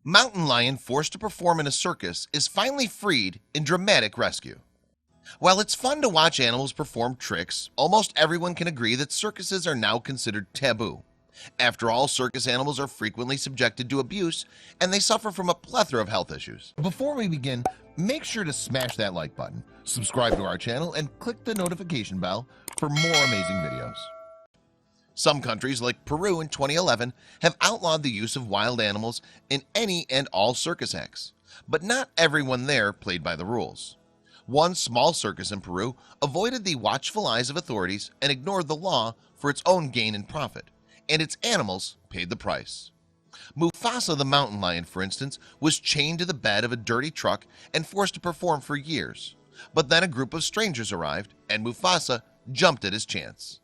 Mountain lion forced to perform in a circus is finally freed in dramatic rescue. While it's fun to watch animals perform tricks, almost everyone can agree that circuses are now considered taboo. After all, circus animals are frequently subjected to abuse and they suffer from a plethora of health issues. Before we begin, make sure to smash that like button, subscribe to our channel, and click the notification bell for more amazing videos. Some countries like Peru in 2011 have outlawed the use of wild animals in any and all circus acts, but not everyone there played by the rules. One small circus in Peru avoided the watchful eyes of authorities and ignored the law for its own gain and profit, and its animals paid the price. Mufasa the mountain lion, for instance, was chained to the bed of a dirty truck and forced to perform for years, but then a group of strangers arrived and Mufasa jumped at his chance.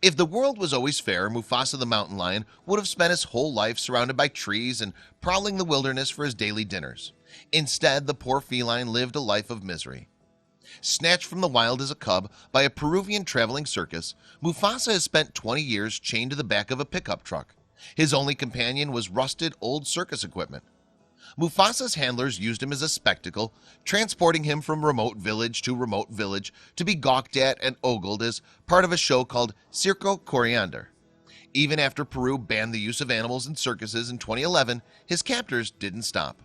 If the world was always fair, Mufasa the mountain lion would have spent his whole life surrounded by trees and prowling the wilderness for his daily dinners. Instead, the poor feline lived a life of misery. Snatched from the wild as a cub by a Peruvian traveling circus, Mufasa has spent 20 years chained to the back of a pickup truck. His only companion was rusted old circus equipment. Mufasa's handlers used him as a spectacle, transporting him from remote village to remote village to be gawked at and ogled as part of a show called Circus. Even after Peru banned the use of animals in circuses in 2011, his captors didn't stop.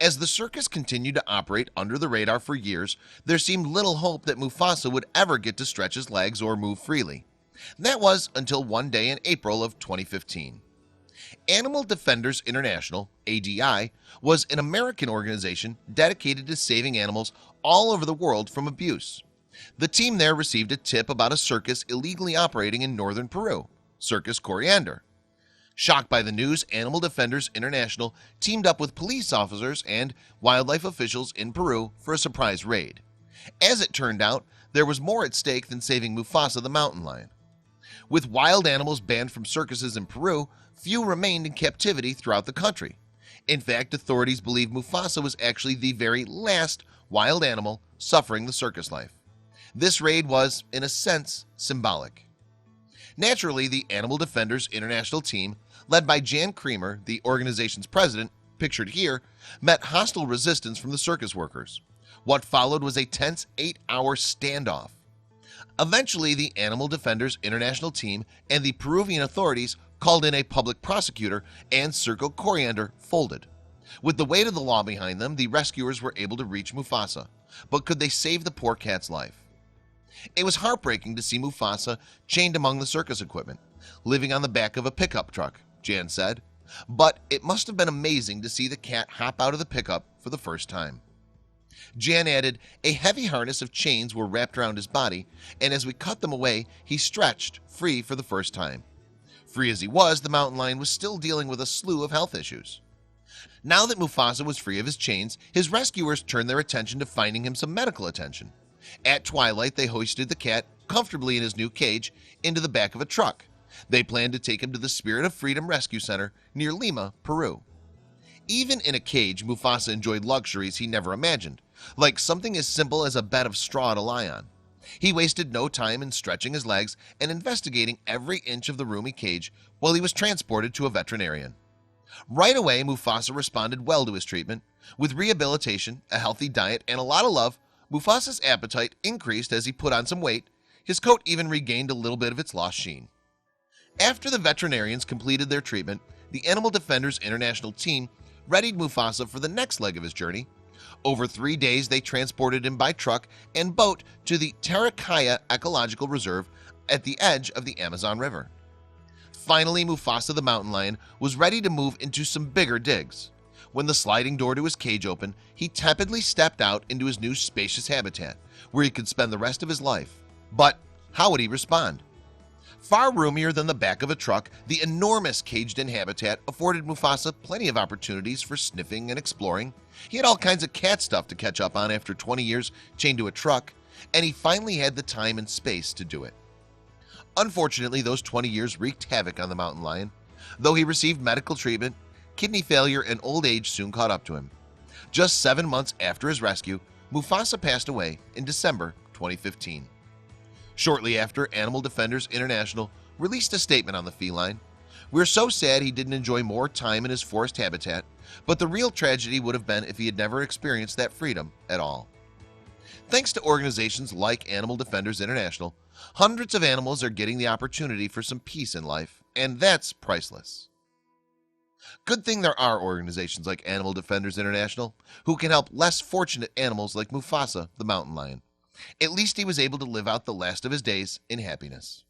As the circus continued to operate under the radar for years, there seemed little hope that Mufasa would ever get to stretch his legs or move freely. That was until one day in April of 2015. Animal Defenders International (ADI) was an American organization dedicated to saving animals all over the world from abuse. The team there received a tip about a circus illegally operating in northern Peru, Circus Coriander. Shocked by the news, Animal Defenders International teamed up with police officers and wildlife officials in Peru for a surprise raid. As it turned out, there was more at stake than saving Mufasa the mountain lion. With wild animals banned from circuses in Peru, few remained in captivity throughout the country. In fact, authorities believe Mufasa was actually the very last wild animal suffering the circus life. This raid was, in a sense, symbolic. Naturally, the Animal Defenders International team, led by Jan Creamer, the organization's president, pictured here, met hostile resistance from the circus workers. What followed was a tense 8-hour standoff. Eventually, the Animal Defenders International team and the Peruvian authorities called in a public prosecutor, and Circus Coriander folded. With the weight of the law behind them, the rescuers were able to reach Mufasa, but could they save the poor cat's life? It was heartbreaking to see Mufasa chained among the circus equipment, living on the back of a pickup truck, Jan said, but it must have been amazing to see the cat hop out of the pickup for the first time. Jan added, a heavy harness of chains were wrapped around his body, and as we cut them away, he stretched, free for the first time. Free as he was, the mountain lion was still dealing with a slew of health issues. Now that Mufasa was free of his chains, his rescuers turned their attention to finding him some medical attention. At twilight, they hoisted the cat, comfortably in his new cage, into the back of a truck. They planned to take him to the Spirit of Freedom Rescue Center near Lima, Peru. Even in a cage, Mufasa enjoyed luxuries he never imagined, like something as simple as a bed of straw to lie on. He wasted no time in stretching his legs and investigating every inch of the roomy cage while he was transported to a veterinarian. Right away, Mufasa responded well to his treatment. With rehabilitation, a healthy diet, and a lot of love, Mufasa's appetite increased as he put on some weight. His coat even regained a little bit of its lost sheen. After the veterinarians completed their treatment, the Animal Defenders International team readied Mufasa for the next leg of his journey. Over 3 days, they transported him by truck and boat to the Tarikaya Ecological Reserve at the edge of the Amazon River. Finally, Mufasa the mountain lion was ready to move into some bigger digs. When the sliding door to his cage opened, he tepidly stepped out into his new spacious habitat, where he could spend the rest of his life. But how would he respond? Far roomier than the back of a truck, the enormous caged-in habitat afforded Mufasa plenty of opportunities for sniffing and exploring. He had all kinds of cat stuff to catch up on after 20 years chained to a truck, and he finally had the time and space to do it. Unfortunately, those 20 years wreaked havoc on the mountain lion. Though he received medical treatment, kidney failure and old age soon caught up to him. Just 7 months after his rescue, Mufasa passed away in December 2015. Shortly after, Animal Defenders International released a statement on the feline. We're so sad he didn't enjoy more time in his forest habitat, but the real tragedy would have been if he had never experienced that freedom at all. Thanks to organizations like Animal Defenders International, hundreds of animals are getting the opportunity for some peace in life, and that's priceless. Good thing there are organizations like Animal Defenders International who can help less fortunate animals like Mufasa the mountain lion. At least he was able to live out the last of his days in happiness.